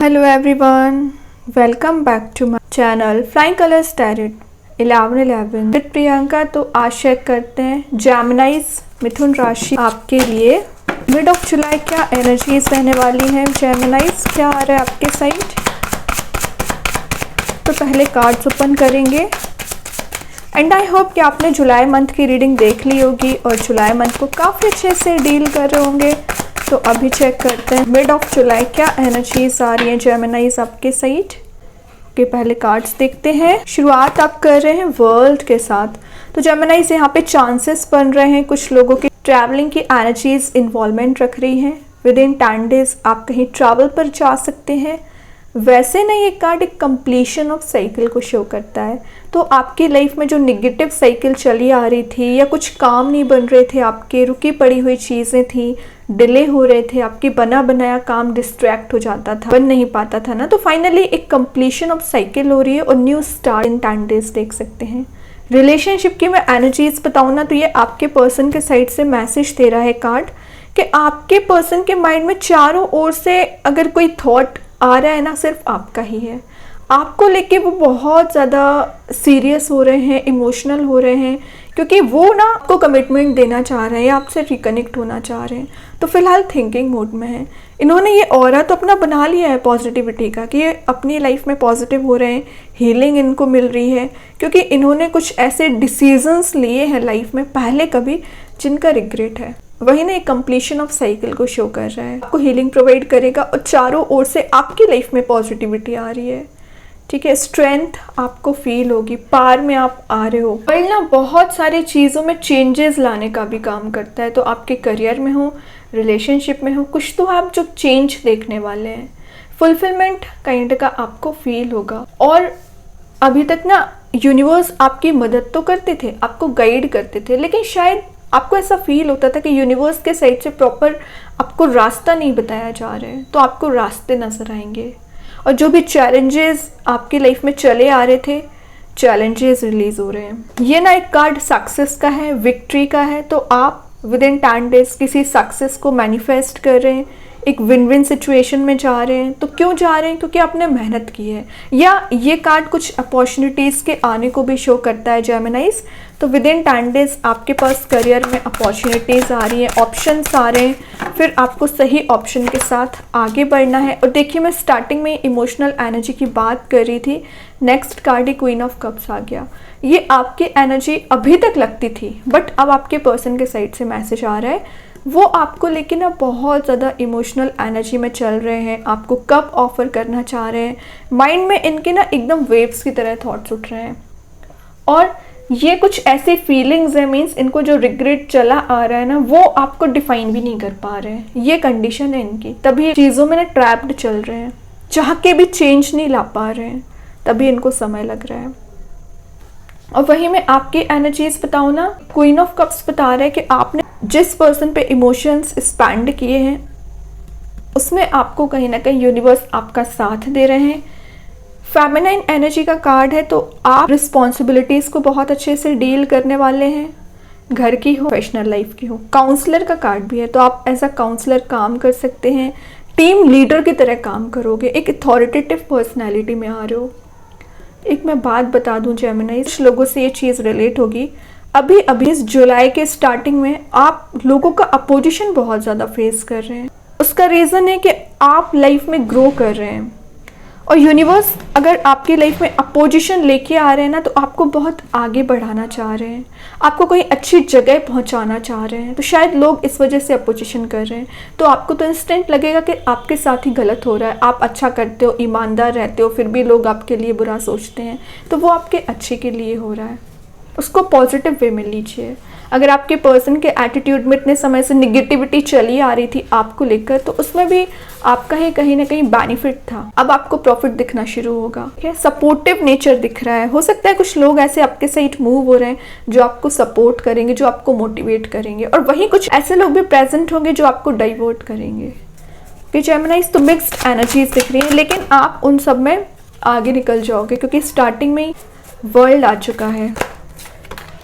Hello everyone, welcome back to my channel Flying Colors Tarot 11/11 with Priyanka. तो आज check करते हैं जेमिनाइज मिथुन राशि आपके लिए मिड ऑफ जुलाई क्या एनर्जीज रहने वाली हैं। जेमिनाइज क्या आ रहा है आपके साइड। तो पहले कार्ड्स ओपन करेंगे एंड आई होप कि आपने जुलाई मंथ की रीडिंग देख ली होगी और जुलाई मंथ को काफ़ी अच्छे से डील कर रहे होंगे। तो अभी चेक करते हैं मिड ऑफ जुलाई क्या एनर्जीज आ रही हैं जेमिनाइज आपके साइड के। पहले कार्ड्स देखते हैं। शुरुआत आप कर रहे हैं वर्ल्ड के साथ। तो जेमिनाइज यहाँ पे चांसेस बन रहे हैं कुछ लोगों की ट्रैवलिंग की एनर्जीज इन्वॉल्वमेंट रख रही हैं। विद इन 10 डेज आप कहीं ट्रैवल पर जा सकते हैं। वैसे नहीं, ये कार्ड एक कंप्लीशन ऑफ साइकिल को शो करता है। तो आपकी लाइफ में जो निगेटिव साइकिल चली आ रही थी या कुछ काम नहीं बन रहे थे, आपके रुकी पड़ी हुई चीज़ें थी, डिले हो रहे थे, आपकी बना बनाया काम डिस्ट्रैक्ट हो जाता था, बन नहीं पाता था ना। तो फाइनली एक कंप्लीशन ऑफ साइकिल हो रही है और न्यू स्टार्ट इन 10 डेज देख सकते हैं। रिलेशनशिप की मैं एनर्जीज बताऊँ ना, तो ये आपके पर्सन के साइड से मैसेज दे रहा है कार्ड कि आपके पर्सन के माइंड में चारों ओर से अगर कोई थॉट आ रहा है ना, सिर्फ आपका ही है। आपको लेके वो बहुत ज़्यादा सीरियस हो रहे हैं, इमोशनल हो रहे हैं, क्योंकि वो ना आपको कमिटमेंट देना चाह रहे हैं, आपसे रिकनेक्ट होना चाह रहे हैं। तो फिलहाल थिंकिंग मोड में है। इन्होंने ये ऑरा तो अपना बना लिया है पॉजिटिविटी का कि ये अपनी लाइफ में पॉजिटिव हो रहे हैं, हीलिंग इनको मिल रही है, क्योंकि इन्होंने कुछ ऐसे डिसीजंस लिए हैं लाइफ में पहले कभी जिनका रिग्रेट है। वही ना एक कंप्लीशन ऑफ साइकिल को शो कर रहा है। आपको हीलिंग प्रोवाइड करेगा और चारों ओर से आपकी लाइफ में पॉजिटिविटी आ रही है। ठीक है, स्ट्रेंथ आपको फील होगी, पार में आप आ रहे हो। वर्ल्ड ना बहुत सारी चीज़ों में चेंजेस लाने का भी काम करता है। तो आपके करियर में हो, रिलेशनशिप में हो, कुछ तो आप जो चेंज देखने वाले हैं। फुलफिलमेंट काइंड का आपको फील होगा। और अभी तक ना यूनिवर्स आपकी मदद तो करते थे, आपको गाइड करते थे, लेकिन शायद आपको ऐसा फील होता था कि यूनिवर्स के साइड से प्रॉपर आपको रास्ता नहीं बताया जा रहा है। तो आपको रास्ते नज़र आएंगे और जो भी चैलेंजेस आपकी लाइफ में चले आ रहे थे, चैलेंजेस रिलीज हो रहे हैं। ये ना एक कार्ड सक्सेस का है, विक्ट्री का है। तो आप विद इन 10 डेज किसी सक्सेस को मैनिफेस्ट कर रहे हैं, एक विन विन सिचुएशन में जा रहे हैं। तो क्यों जा रहे हैं? क्योंकि आपने मेहनत की है। या ये कार्ड कुछ अपॉर्चुनिटीज़ के आने को भी शो करता है जेमिनाइज। तो विद इन 10 डेज आपके पास करियर में अपॉर्चुनिटीज़ आ रही हैं, ऑप्शंस आ रहे हैं, फिर आपको सही ऑप्शन के साथ आगे बढ़ना है। और देखिए, मैं स्टार्टिंग में इमोशनल एनर्जी की बात कर रही थी। नेक्स्ट कार्ड ही क्वीन ऑफ कप्स आ गया। ये आपकी एनर्जी अभी तक लगती थी, बट अब आपके पर्सन के साइड से मैसेज आ रहा है वो आपको लेकिन ना बहुत ज़्यादा इमोशनल एनर्जी में चल रहे हैं, आपको कब ऑफर करना चाह रहे हैं। माइंड में इनके ना एकदम वेव्स की तरह थॉट्स उठ रहे हैं और ये कुछ ऐसी फीलिंग्स है, मीन्स इनको जो रिग्रेट चला आ रहा है ना, वो आपको डिफाइन भी नहीं कर पा रहे हैं। ये कंडीशन है इनकी, तभी चीज़ों में ना ट्रैप्ड चल रहे हैं, चाह के भी चेंज नहीं ला पा रहे हैं, तभी इनको समय लग रहा है। और वही मैं आपकी एनर्जीज बताऊँ ना, क्वीन ऑफ कप्स बता रहे हैं कि आपने जिस पर्सन पे इमोशंस स्पेंड किए हैं उसमें आपको कहीं ना कहीं यूनिवर्स आपका साथ दे रहे हैं। फेमिनाइन एनर्जी का कार्ड है, तो आप रिस्पॉन्सिबिलिटीज़ को बहुत अच्छे से डील करने वाले हैं, घर की हो, प्रोफेशनल लाइफ की हो। काउंसलर का कार्ड भी है, तो आप एज अ काउंसलर काम कर सकते हैं, टीम लीडर की तरह काम करोगे, एक अथॉरिटेटिव पर्सनैलिटी में आ रहे हो। एक मैं बात बता दूं जेमिनाइज, कुछ लोगों से ये चीज़ रिलेट होगी। अभी इस जुलाई के स्टार्टिंग में आप लोगों का अपोजिशन बहुत ज़्यादा फेस कर रहे हैं। उसका रीज़न है कि आप लाइफ में ग्रो कर रहे हैं और यूनिवर्स अगर आपकी लाइफ में अपोजिशन लेके आ रहे हैं ना, तो आपको बहुत आगे बढ़ाना चाह रहे हैं, आपको कोई अच्छी जगह पहुंचाना चाह रहे हैं। तो शायद लोग इस वजह से अपोजिशन कर रहे हैं। तो आपको तो इंस्टेंट लगेगा कि आपके साथ ही गलत हो रहा है, आप अच्छा करते हो, ईमानदार रहते हो, फिर भी लोग आपके लिए बुरा सोचते हैं। तो वो आपके अच्छे के लिए हो रहा है, उसको पॉजिटिव वे में लीजिए। अगर आपके पर्सन के एटीट्यूड में इतने समय से निगेटिविटी चली आ रही थी आपको लेकर, तो उसमें भी आपका ही कहीं ना कहीं बेनिफिट था। अब आपको प्रॉफिट दिखना शुरू होगा। ठीक है, सपोर्टिव नेचर दिख रहा है। हो सकता है कुछ लोग ऐसे आपके साइड मूव हो रहे हैं जो आपको सपोर्ट करेंगे, जो आपको मोटिवेट करेंगे, और वहीं कुछ ऐसे लोग भी प्रेजेंट होंगे जो आपको डाइवर्ट करेंगे। कि जेमिनाइज तो मिक्स्ड एनर्जीज दिख रही है, लेकिन आप उन सब में आगे निकल जाओगे क्योंकि स्टार्टिंग में ही वर्ल्ड आ चुका है।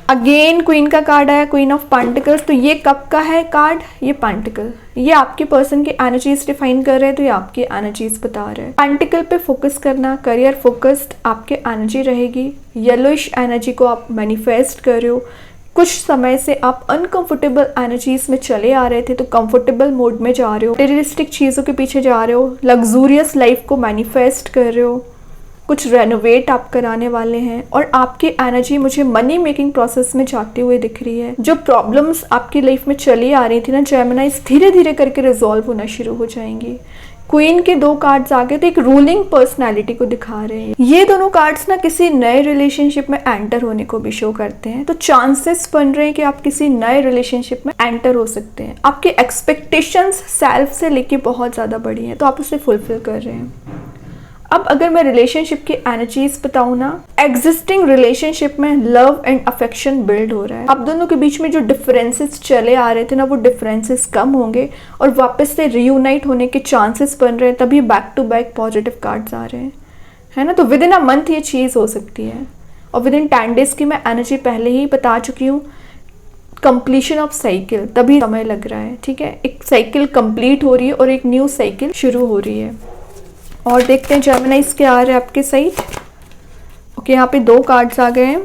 अगेन क्वीन का कार्ड आया, क्वीन ऑफ पेंटिकल्स। तो ये कब का है कार्ड? ये पेंटिकल, ये आपके पर्सन की एनर्जीज डिफाइन कर रहे हैं, तो ये आपकी एनर्जीज बता रहे हैं। पेंटिकल पे फोकस करना, करियर फोकस्ड आपके एनर्जी रहेगी। येलोइश एनर्जी को आप मैनिफेस्ट कर रहे हो। कुछ समय से आप अनकंफर्टेबल एनर्जीज में चले आ रहे थे, तो कंफर्टेबल मोड में जा रहे हो, मटेरियलिस्टिक चीज़ों के पीछे जा रहे हो, लग्जूरियस लाइफ को मैनिफेस्ट कर रहे हो, कुछ रेनोवेट आप कराने वाले हैं। और आपकी एनर्जी मुझे मनी मेकिंग प्रोसेस में जाते हुए दिख रही है। जो प्रॉब्लम्स आपकी लाइफ में चली आ रही थी ना जेमिनाइज, धीरे धीरे करके रिजॉल्व होना शुरू हो जाएंगी। क्वीन के 2 कार्ड्स आगे तो एक रूलिंग पर्सनालिटी को दिखा रहे हैं। ये दोनों कार्ड्स ना किसी नए रिलेशनशिप में एंटर होने को भी शो करते हैं। तो चांसेस बन रहे हैं कि आप किसी नए रिलेशनशिप में एंटर हो सकते हैं। आपके एक्सपेक्टेशंस सेल्फ से लेके बहुत ज़्यादा बड़ी हैं, तो आप उसे फुलफिल कर रहे हैं। अब अगर मैं रिलेशनशिप की एनर्जीज बताऊँ ना, एग्जिस्टिंग रिलेशनशिप में लव एंड अफेक्शन बिल्ड हो रहा है। आप दोनों के बीच में जो डिफरेंसेस चले आ रहे थे ना, वो डिफरेंसेस कम होंगे और वापस से रियूनाइट होने के चांसेस बन रहे हैं। तभी back to back positive cards आ रहे हैं, है ना। तो विद इन अ मंथ ये चीज़ हो सकती है। और विद इन 10 डेज की मैं एनर्जी पहले ही बता चुकी हूँ। कंप्लीशन ऑफ साइकिल, तभी समय लग रहा है, ठीक है। एक साइकिल कंप्लीट हो रही है और एक न्यू साइकिल शुरू हो रही है। और देखते हैं जेमिनाइज क्या आ रहा है आपके साइड। ओके, यहाँ पे 2 कार्ड्स आ गए हैं।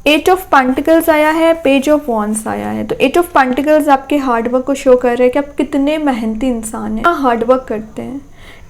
8 ऑफ पेंटिकल्स आया है, पेज ऑफ वॉन्ड्स आया है। तो 8 ऑफ पेंटिकल्स आपके हार्डवर्क को शो कर रहे हैं कि आप कितने मेहनती इंसान हैं, हार्डवर्क करते हैं।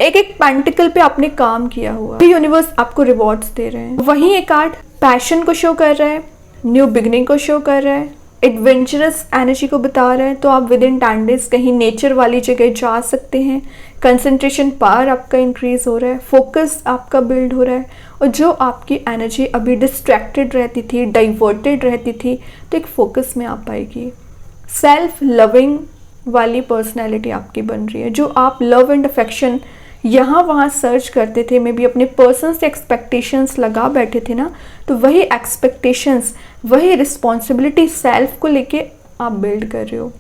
एक एक पेंटिकल पे आपने काम किया हुआ, यूनिवर्स आपको रिवॉर्ड्स दे रहे हैं। वहीं एक कार्ड पैशन को शो कर रहा है, न्यू बिगनिंग को शो कर रहा है, एडवेंचरस एनर्जी को बता रहा है। तो आप विद इन 10 डेज कहीं नेचर वाली जगह जा सकते हैं। कंसंट्रेशन पावर आपका इंक्रीज हो रहा है, फोकस आपका बिल्ड हो रहा है। और जो आपकी एनर्जी अभी डिस्ट्रैक्टेड रहती थी, डाइवर्टेड रहती थी, तो एक फोकस में आ पाएगी। सेल्फ लविंग वाली पर्सनैलिटी आपकी बन रही है। जो आप लव एंड अफेक्शन यहाँ वहाँ सर्च करते थे, मे बी अपने पर्सन से एक्सपेक्टेशंस लगा बैठे थे ना, तो वही एक्सपेक्टेशंस, वही रिस्पॉन्सिबिलिटी सेल्फ को लेके आप बिल्ड कर रहे हो।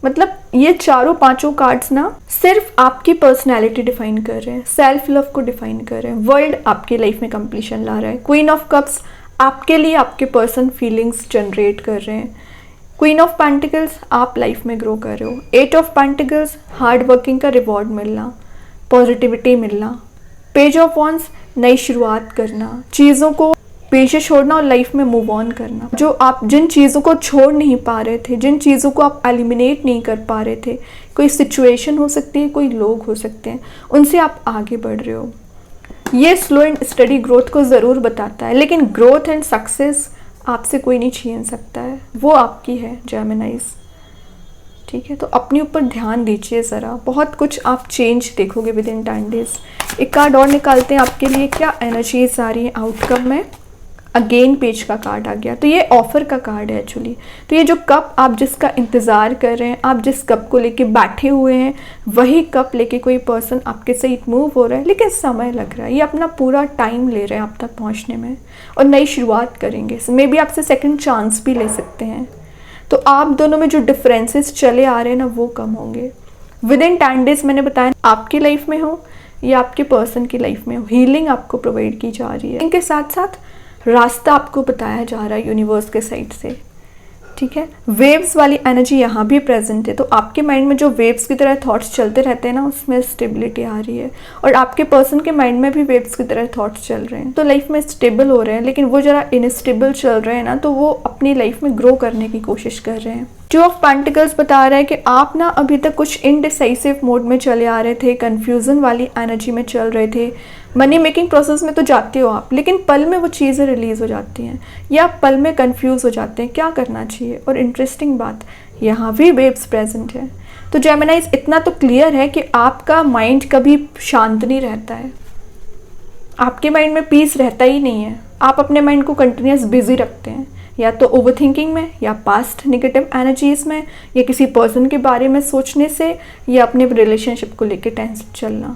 मतलब ये 4-5 कार्ड्स ना सिर्फ आपकी पर्सनैलिटी डिफाइन कर रहे हैं, सेल्फ लव को डिफाइन कर रहे हैं। वर्ल्ड आपकी लाइफ में कंप्लीशन ला रहा है। क्वीन ऑफ कप्स आपके लिए आपके पर्सन फीलिंग्स जनरेट कर रहे हैं। क्वीन ऑफ पेंटिकल्स आप लाइफ में ग्रो कर रहे हो। 8 ऑफ पेंटिकल्स हार्ड वर्किंग का रिवॉर्ड मिलना, पॉजिटिविटी मिलना। पेज ऑफ वॉन्ड्स नई शुरुआत करना, चीज़ों को पीछे छोड़ना और लाइफ में मूव ऑन करना। जो आप जिन चीज़ों को छोड़ नहीं पा रहे थे, जिन चीज़ों को आप एलिमिनेट नहीं कर पा रहे थे, कोई सिचुएशन हो सकती है, कोई लोग हो सकते हैं, उनसे आप आगे बढ़ रहे हो। ये स्लो एंड स्टडी ग्रोथ को ज़रूर बताता है, लेकिन ग्रोथ एंड सक्सेस आपसे कोई नहीं छीन सकता है, वो आपकी है जेमिनाइज, ठीक है। तो अपने ऊपर ध्यान दीजिए ज़रा, बहुत कुछ आप चेंज देखोगे विद इन 10 डेज। एक कार्ड और निकालते हैं आपके लिए, क्या एनर्जीज आ रही है आउटकम में। अगेन पेज का कार्ड आ गया, तो ये ऑफर का कार्ड है एक्चुअली। तो ये जो कप आप जिसका इंतज़ार कर रहे हैं, आप जिस कप को लेके बैठे हुए हैं, वही कप लेके कोई पर्सन आपके साथ मूव हो रहा है, लेकिन समय लग रहा है। ये अपना पूरा टाइम ले रहे हैं आप तक पहुंचने में और नई शुरुआत करेंगे। मे बी आपसे सेकंड चांस भी ले सकते हैं। तो आप दोनों में जो डिफरेंसेस चले आ रहे हैं ना, वो कम होंगे विद इन 10 डेज। मैंने बताया आपकी लाइफ में हो या आपके पर्सन की लाइफ में हो, हीलिंग आपको प्रोवाइड की जा रही है। इनके साथ साथ रास्ता आपको बताया जा रहा है यूनिवर्स के साइड से, ठीक है। वेव्स वाली एनर्जी यहाँ भी प्रेजेंट है। तो आपके माइंड में जो वेव्स की तरह थॉट्स चलते रहते हैं ना, उसमें स्टेबिलिटी आ रही है। और आपके पर्सन के माइंड में भी वेव्स की तरह थॉट्स चल रहे हैं, तो लाइफ में स्टेबल हो रहे हैं। लेकिन वो जरा इनस्टेबल चल रहे हैं ना, तो वो अपनी लाइफ में ग्रो करने की कोशिश कर रहे हैं। 2 ऑफ पेंटिकल्स बता रहा है कि आप ना अभी तक कुछ इनडिसाइसिव मोड में चले आ रहे थे, कन्फ्यूज़न वाली एनर्जी में चल रहे थे। मनी मेकिंग प्रोसेस में तो जाते हो आप, लेकिन पल में वो चीज़ें रिलीज़ हो जाती हैं या आप पल में कंफ्यूज हो जाते हैं क्या करना चाहिए। और इंटरेस्टिंग बात, यहाँ भी वेव्स प्रेजेंट है। तो जेमिनाइज इतना तो क्लियर है कि आपका माइंड कभी शांत नहीं रहता है, आपके माइंड में पीस रहता ही नहीं है। आप अपने माइंड को कंटिन्यूस बिजी रखते हैं, या तो ओवरथिंकिंग में, या पास्ट नेगेटिव एनर्जीज में, या किसी पर्सन के बारे में सोचने से, या अपने रिलेशनशिप को लेके टेंशन चलना।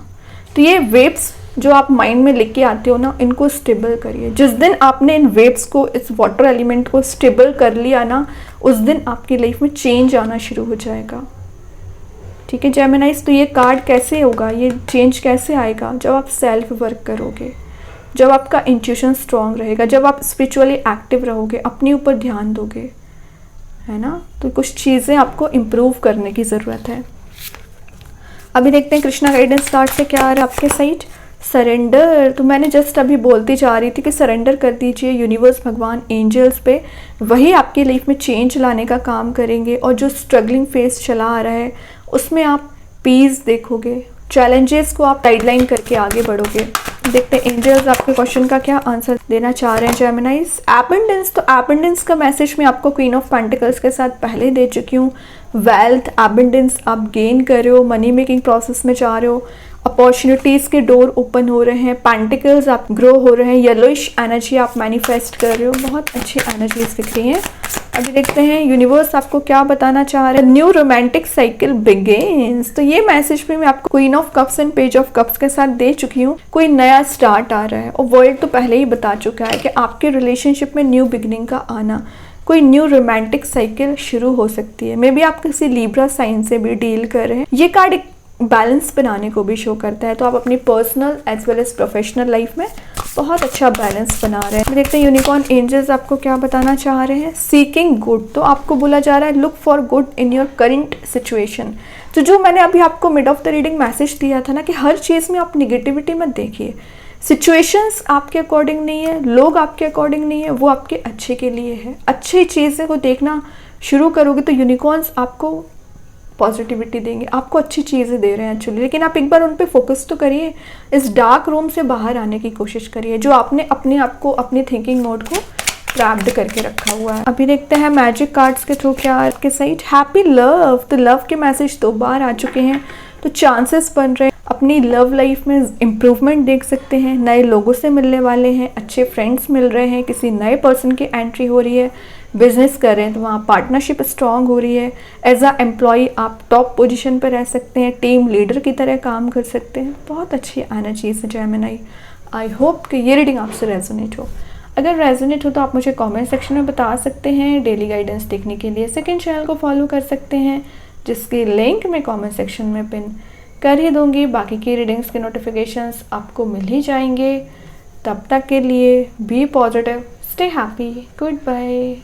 तो ये वेव्स जो आप माइंड में लेके आते हो ना, इनको स्टेबल करिए। जिस दिन आपने इन वेव्स को, इस वाटर एलिमेंट को स्टेबल कर लिया ना, उस दिन आपकी लाइफ में चेंज आना शुरू हो जाएगा, ठीक है जेमिनाइज। तो ये कार्ड कैसे होगा, ये चेंज कैसे आएगा, जब आप सेल्फ वर्क करोगे। जब आपका इंट्यूशन स्ट्रांग रहेगा, जब आप स्पिरिचुअली एक्टिव रहोगे, अपने ऊपर ध्यान दोगे, है ना, तो कुछ चीज़ें आपको इम्प्रूव करने की ज़रूरत है। अभी देखते हैं कृष्णा गाइडेंस कार्ड से क्या आ रहा है आपके साइड। सरेंडर, तो मैंने जस्ट अभी बोलती जा रही थी कि सरेंडर कर दीजिए यूनिवर्स, भगवान, एंजल्स पे, वही आपकी लाइफ में चेंज लाने का काम करेंगे। और जो स्ट्रगलिंग फेस चला आ रहा है उसमें आप पीस देखोगे, चैलेंजेस को आप गाइडलाइन करके आगे बढ़ोगे। देखते हैं एंजल्स आपके क्वेश्चन का क्या आंसर देना चाह रहे हैं जेमिनाइज। एबंडेंस, तो एबंडेंस का मैसेज मैं आपको क्वीन ऑफ पेंटिकल्स के साथ पहले दे चुकी हूँ। वेल्थ, एबंडेंस आप गेन कर रहे हो, मनी मेकिंग प्रोसेस में जा रहे हो, अपॉर्चुनिटीज़ के डोर ओपन हो रहे हैं, पेंटिकल्स आप ग्रो हो रहे हैं, येलोइश एनर्जी आप मैनिफेस्ट कर रहे हो, बहुत अच्छी एनर्जीज दिख रही हैं। अभी देखते हैं यूनिवर्स आपको क्या बताना चाह रहा है। न्यू रोमांटिक साइकिल बिगिंस, तो ये मैसेज भी मैं आपको queen of cups and page of cups के साथ दे चुकी हूँ। कोई नया स्टार्ट आ रहा है, और वर्ल्ड तो पहले ही बता चुका है कि आपके रिलेशनशिप में न्यू बिगिनिंग का आना, कोई न्यू रोमांटिक साइकिल शुरू हो सकती है। मे बी आप किसी लिब्रा साइन से भी डील कर रहे हैं। ये कार्ड एक बैलेंस बनाने को भी शो करता है, तो आप अपनी personal as well as professional life में बहुत अच्छा बैलेंस बना रहे हैं। देखते हैं यूनिकॉर्न एंजल्स आपको क्या बताना चाह रहे हैं। सीकिंग गुड, तो आपको बोला जा रहा है look for good in your current situation. तो जो मैंने अभी आपको mid of the reading message दिया था ना कि हर चीज़ में आप निगेटिविटी मत देखिए। सिचुएशंस आपके अकॉर्डिंग नहीं है, लोग आपके अकॉर्डिंग नहीं है, वो आपके अच्छे के लिए है। अच्छी चीज़ें को देखना शुरू करोगे तो यूनिकॉर्न्स आपको पॉजिटिविटी देंगे, आपको अच्छी चीज़ें दे रहे हैं एक्चुअली। लेकिन आप एक बार उन पे फोकस तो करिए, इस डार्क रूम से बाहर आने की कोशिश करिए जो आपने अपने आप को, अपनी थिंकिंग मोड को ट्रैप्ड करके रखा हुआ है। अभी देखते हैं मैजिक कार्ड्स के थ्रू क्या आपके साइड। हैप्पी लव, तो लव के मैसेज 2 बार आ चुके हैं, तो चांसेस बन रहे हैं अपनी लव लाइफ में इम्प्रूवमेंट देख सकते हैं। नए लोगों से मिलने वाले हैं, अच्छे फ्रेंड्स मिल रहे हैं, किसी नए पर्सन की एंट्री हो रही है। बिजनेस कर रहे हैं तो वहाँ पार्टनरशिप स्ट्रांग हो रही है। एज अ एम्प्लॉय आप टॉप पोजीशन पर रह सकते हैं, टीम लीडर की तरह काम कर सकते हैं। बहुत अच्छी एनर्जीज है जेमिनी। आई होप कि ये रीडिंग आपसे रेजोनेट हो। अगर रेजोनेट हो तो आप मुझे कमेंट सेक्शन में बता सकते हैं। डेली गाइडेंस देखने के लिए सेकंड चैनल को फॉलो कर सकते हैं, जिसकी लिंक मैं कमेंट सेक्शन में पिन कर ही दूंगी। बाकी की रीडिंग्स के नोटिफिकेशंस आपको मिल ही जाएंगे। तब तक के लिए be positive, stay happy, good bye.